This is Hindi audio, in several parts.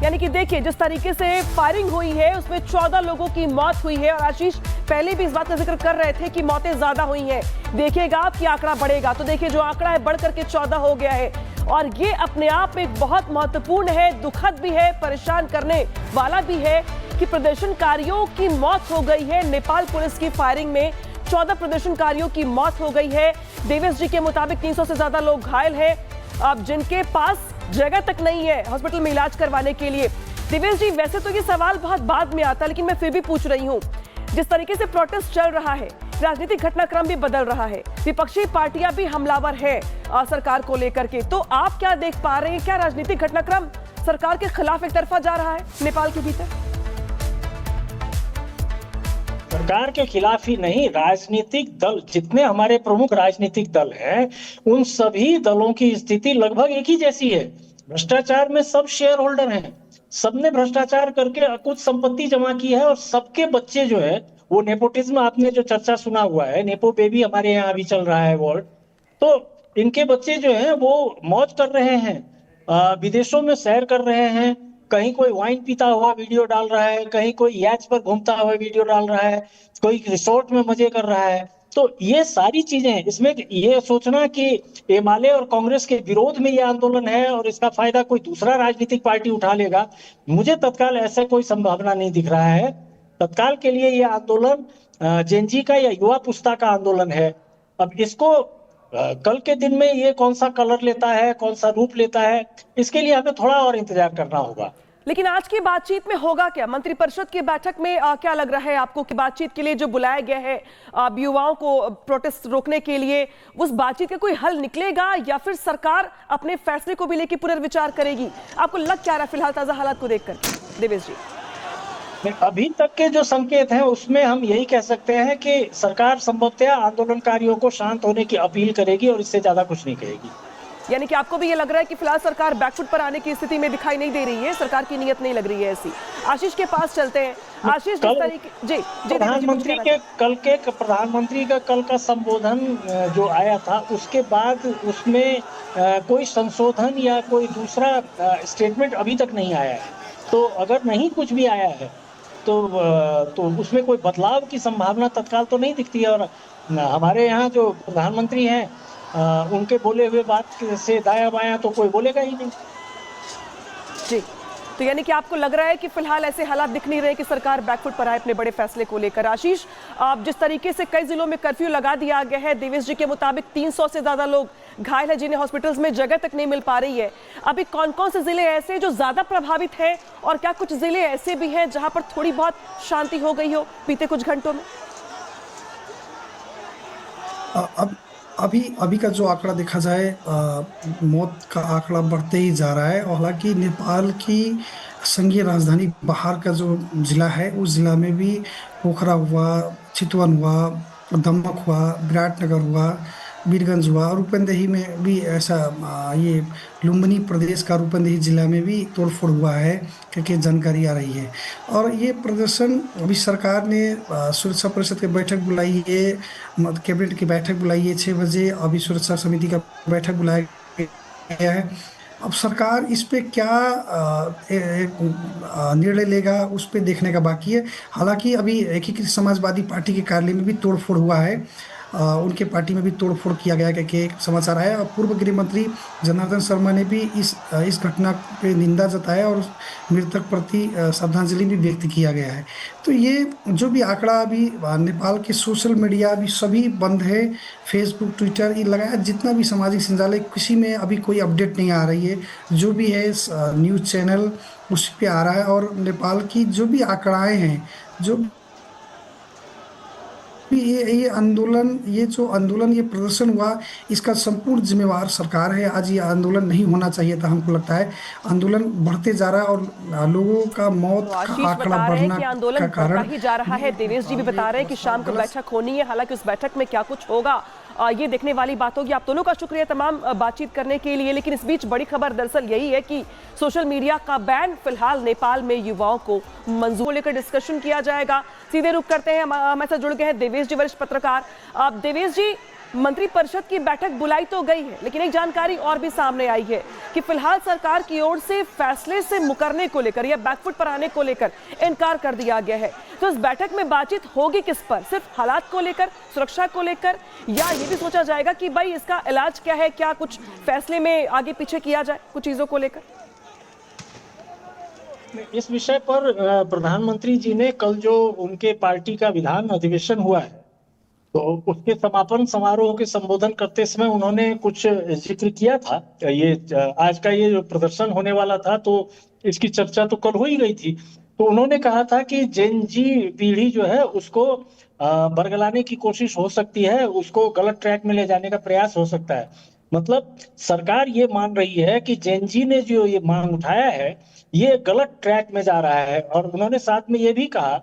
यानी कि देखिए जिस तरीके से फायरिंग हुई है उसमें 14 लोगों की मौत हुई है और आशीष पहले भी इस बात का जिक्र कर रहे थे कि मौतें ज्यादा हुई हैं। देखिएगा आप कि आंकड़ा बढ़ेगा तो देखिए जो आंकड़ा है बढ़ करके 14 हो गया है और ये अपने आप में बहुत महत्वपूर्ण है, दुखद भी है, परेशान करने वाला भी है कि प्रदर्शनकारियों की मौत हो गई है। नेपाल पुलिस की फायरिंग में 14 प्रदर्शनकारियों की मौत हो गई है। देवेश जी के मुताबिक 300 से ज्यादा लोग घायल हैं, अब जिनके पास जगह तक नहीं है हॉस्पिटल में इलाज करवाने के लिए। देवेश जी, वैसे तो ये सवाल बहुत बाद में आता है लेकिन मैं फिर भी पूछ रही हूँ, जिस तरीके से प्रोटेस्ट चल रहा है, राजनीतिक घटनाक्रम भी बदल रहा है, विपक्षी पार्टियां भी हमलावर है सरकार को लेकर के, तो आप क्या देख पा रहे हैं? क्या राजनीतिक घटनाक्रम सरकार के खिलाफ एक तरफा जा रहा है नेपाल के भीतर? सरकार के खिलाफ ही नहीं, राजनीतिक दल जितने हमारे प्रमुख राजनीतिक दल हैं उन सभी दलों की स्थिति लगभग एक ही जैसी है। भ्रष्टाचार में सब शेयर होल्डर हैं, सबने भ्रष्टाचार करके कुछ संपत्ति जमा की है और सबके बच्चे जो है वो नेपोटिज्म, आपने जो चर्चा सुना हुआ है, नेपो बेबी हमारे यहाँ भी चल रहा है वर्ड, तो इनके बच्चे जो है वो मौज कर रहे हैं, विदेशों में सैर कर रहे हैं, कहीं कोई वाइन पीता हुआ वीडियो डाल रहा है, कहीं कोई याच पर घूमता हुआ वीडियो डाल रहा है, कोई रिसोर्ट में मजे कर रहा है। तो ये सारी चीजें, इसमें ये सोचना कि एमाले और कांग्रेस के विरोध में ये आंदोलन है और इसका फायदा कोई दूसरा राजनीतिक पार्टी उठा लेगा, मुझे तत्काल ऐसा कोई संभावना नहीं दिख रहा है। तत्काल के लिए ये आंदोलन जेनजी का या युवा पुस्ता का आंदोलन है। अब इसको कल के दिन में ये कौन सा कलर लेता है, कौन सा रूप लेता है, इसके लिए हमें थोड़ा और इंतजार करना होगा। लेकिन आज की बातचीत में होगा क्या? मंत्रिपरिषद की बैठक में क्या लग रहा है आपको कि बातचीत के लिए जो बुलाया गया है युवाओं को प्रोटेस्ट रोकने के लिए, उस बातचीत का कोई हल निकलेगा या फिर सरकार अपने फैसले को भी लेकर पुनर्विचार करेगी? आपको लग क्या रहा है फिलहाल ताजा हालात को देखकर देवेश जी? अभी तक के जो संकेत हैं उसमें हम यही कह सकते हैं कि सरकार संभवतः आंदोलनकारियों को शांत होने की अपील करेगी और इससे ज्यादा कुछ नहीं कहेगी। यानी कि आपको भी ये लग रहा है कि फिलहाल सरकार बैकफुट पर आने की स्थिति में दिखाई नहीं दे रही है, सरकार की नीयत नहीं लग रही है ऐसी। आशीष के पास चलते हैं। आशीष, जिस तरीके जी प्रधानमंत्री के प्रधानमंत्री का कल का संबोधन जो आया था उसके बाद उसमें कोई संशोधन या कोई दूसरा स्टेटमेंट अभी तक नहीं आया है। तो अगर नहीं कुछ भी आया है तो उसमें कोई बदलाव की संभावना तत्काल तो नहीं दिखती है। और हमारे यहाँ जो प्रधानमंत्री हैं उनके बोले हुए बात से दाया बाया तो कोई बोलेगा ही नहीं जी। तो यानी कि आपको लग रहा है कि फिलहाल ऐसे हालात दिख नहीं रहे कि सरकार बैकफुट पर आए अपने बड़े फैसले को लेकर। आशीष, आप जिस तरीके से कई जिलों में कर्फ्यू लगा दिया गया है, देवेश जी के मुताबिक 300 से ज्यादा लोग घायल हैं जिन्हें हॉस्पिटल्स में जगह तक नहीं मिल पा रही है, अभी कौन कौन से जिले ऐसे जो ज्यादा प्रभावित है और क्या कुछ जिले ऐसे भी हैं जहां पर थोड़ी बहुत शांति हो गई हो बीते कुछ घंटों में? अभी का जो आंकड़ा देखा जाए, मौत का आंकड़ा बढ़ते ही जा रहा है। और हालांकि नेपाल की संघीय राजधानी बाहर का जो जिला है उस जिला में भी पोखरा हुआ, चितवन हुआ, दमक हुआ, विराटनगर हुआ, वीरगंज हुआ और रूपंदेही में भी ऐसा, ये लुम्बिनी प्रदेश का रूपंदेही जिला में भी तोड़फोड़ हुआ है क्योंकि जानकारी आ रही है। और ये प्रदर्शन अभी सरकार ने सुरक्षा परिषद की बैठक बुलाई है, कैबिनेट की बैठक बुलाई है 6 बजे, अभी सुरक्षा समिति का बैठक बुलाया गया है। अब सरकार इस पे क्या निर्णय लेगा उस पे देखने का बाकी है। हालांकि अभी एकीकृत समाजवादी पार्टी के कार्यालय में भी तोड़फोड़ हुआ है, उनके पार्टी में भी तोड़फोड़ किया गया कि एक समाचार आया। और पूर्व गृह मंत्री जनार्दन शर्मा ने भी इस घटना पे निंदा जताया और मृतक प्रति श्रद्धांजलि भी व्यक्त किया गया है। तो ये जो भी आंकड़ा अभी नेपाल के सोशल मीडिया अभी सभी बंद है, फेसबुक, ट्विटर, ये लगाया जितना भी सामाजिक संजाल, किसी में अभी कोई अपडेट नहीं आ रही है। जो भी है न्यूज़ चैनल उस पर आ रहा है। और नेपाल की जो भी आंकड़ाएँ हैं, जो ये आंदोलन, ये प्रदर्शन हुआ, इसका संपूर्ण जिम्मेवार सरकार है। आज ये आंदोलन नहीं होना चाहिए था। हमको लगता है आंदोलन बढ़ते जा रहा है और लोगों का मौत का आंकड़ा बढ़ना का कारण ही जा रहा है। देवेश जी भी बता रहे हैं कि शाम को बैठक होनी है, हालांकि उस बैठक में क्या कुछ होगा ये देखने वाली बात होगी। आप दोनों का शुक्रिया तमाम बातचीत करने के लिए। लेकिन इस बीच बड़ी खबर दरअसल यही है कि सोशल मीडिया का बैन फिलहाल नेपाल में युवाओं को मंजूर लेकर डिस्कशन किया जाएगा। सीधे रुख करते हैं, हमारे साथ जुड़ गए हैं देवेश जी, वरिष्ठ पत्रकार। देवेश जी, मंत्रिपरिषद की बैठक बुलाई तो गई है, लेकिन एक जानकारी और भी सामने आई है कि फिलहाल सरकार की ओर से फैसले से मुकरने को लेकर या बैकफुट पर आने को लेकर इनकार कर दिया गया है। तो इस बैठक में बातचीत होगी किस पर? सिर्फ हालात को लेकर, सुरक्षा को लेकर, या ये भी सोचा जाएगा कि भाई इसका इलाज क्या है, क्या कुछ फैसले में आगे पीछे किया जाए कुछ चीजों को लेकर? इस विषय पर प्रधानमंत्री जी ने कल जो उनके पार्टी का विधान अधिवेशन हुआ है, तो उसके समापन समारोह के संबोधन करते समय उन्होंने कुछ जिक्र किया था। ये आज का ये जो प्रदर्शन होने वाला था, तो इसकी चर्चा तो कल हो ही गई थी। तो उन्होंने कहा था कि जेन जी पीढ़ी जो है उसको बरगलाने की कोशिश हो सकती है, उसको गलत ट्रैक में ले जाने का प्रयास हो सकता है। मतलब सरकार ये मान रही है कि जेन जी ने जो ये मांग उठाया है ये गलत ट्रैक में जा रहा है। और उन्होंने साथ में ये भी कहा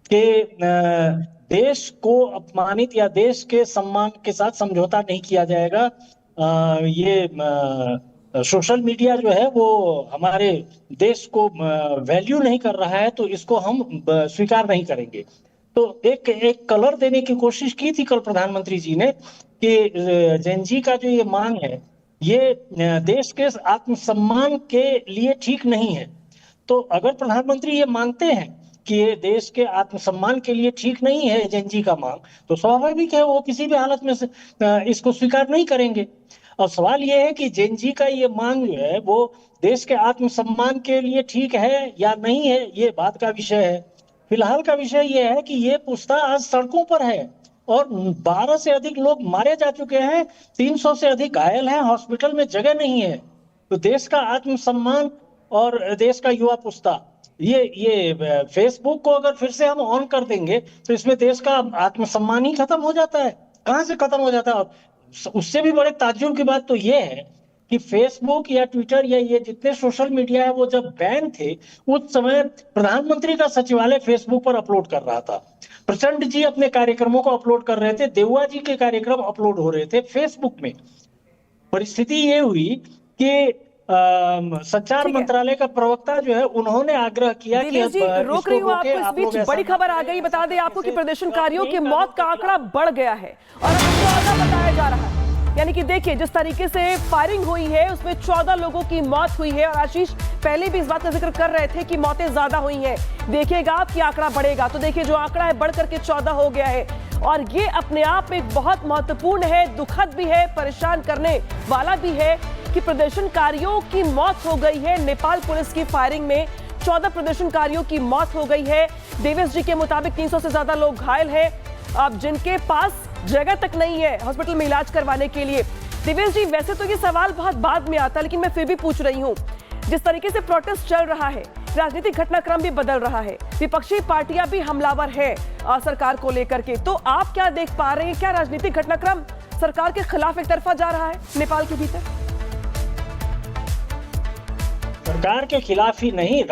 कि देश को अपमानित या देश के सम्मान के साथ समझौता नहीं किया जाएगा। ये सोशल मीडिया जो है वो हमारे देश को वैल्यू नहीं कर रहा है, तो इसको हम स्वीकार नहीं करेंगे। तो एक कलर देने की कोशिश की थी कल प्रधानमंत्री जी ने कि जेन जी का जो ये मांग है ये देश के आत्मसम्मान के लिए ठीक नहीं है। तो अगर प्रधानमंत्री ये मानते हैं कि ये देश के आत्मसम्मान के लिए ठीक नहीं है जेन जी का मांग, तो स्वाभाविक है वो किसी भी हालत में से इसको स्वीकार नहीं करेंगे। और सवाल ये है कि जेन जी का ये मांग जो है वो देश के आत्मसम्मान के लिए ठीक है या नहीं है, ये बात का विषय है। फिलहाल का विषय ये है कि ये पुस्ता आज सड़कों पर है और 12 से अधिक लोग मारे जा चुके हैं, 300 से अधिक घायल हैं, हॉस्पिटल में जगह नहीं है। तो देश का आत्मसम्मान और देश का युवा पुस्ता, ये फेसबुक को अगर फिर से हम ऑन कर देंगे तो इसमें देश का आत्मसम्मान ही खत्म हो जाता है। कहाँ से खत्म हो जाता है? और उससे भी बड़े ताज्जुब की बात तो ये है कि फेसबुक या ट्विटर या ये जितने सोशल मीडिया है वो जब बैन थे उस समय प्रधानमंत्री का सचिवालय फेसबुक पर अपलोड कर रहा था, प्रचंड जी अपने कार्यक्रमों को अपलोड कर रहे थे, देववा जी के कार्यक्रम अपलोड हो रहे थे फेसबुक में। परिस्थिति ये हुई कि संचार मंत्रालय का प्रवक्ता जो है उन्होंने आग्रह किया कि जी रोक रही हूँ आपको, इस बीच बड़ी खबर आ गई। बता दें आपको कि प्रदर्शनकारियों की मौत का आंकड़ा बढ़ गया है और अब इसको आगे बताया जा रहा है। यानी कि देखिए जिस तरीके से फायरिंग हुई है उसमें 14 लोगों की मौत हुई है और आशीष पहले भी इस बात का जिक्र कर रहे थे कि मौतें ज्यादा हुई हैं। देखिएगा आप कि आंकड़ा बढ़ेगा, तो देखिए जो आंकड़ा है बढ़ करके 14 हो गया है और ये अपने आप में बहुत महत्वपूर्ण है, दुखद भी है, परेशान करने वाला भी है कि प्रदर्शनकारियों की मौत हो गई है। नेपाल पुलिस की फायरिंग में 14 प्रदर्शनकारियों की मौत हो गई है। देवेश जी के मुताबिक 300 से ज्यादा लोग घायल हैं, अब जिनके पास जगह तक नहीं है हॉस्पिटल में इलाज करवाने के लिए। देवेश जी, वैसे तो ये सवाल बहुत बाद में आता है, लेकिन मैं फिर भी पूछ रही हूँ, जिस तरीके से प्रोटेस्ट चल रहा है, राजनीतिक घटनाक्रम भी बदल रहा है, विपक्षी पार्टियां भी हमलावर है सरकार को लेकर के, तो आप क्या देख पा रहे हैं? क्या राजनीतिक घटनाक्रम सरकार के खिलाफ एक तरफा जा रहा है नेपाल के भीतर? सरकार के खिलाफ ही नहीं,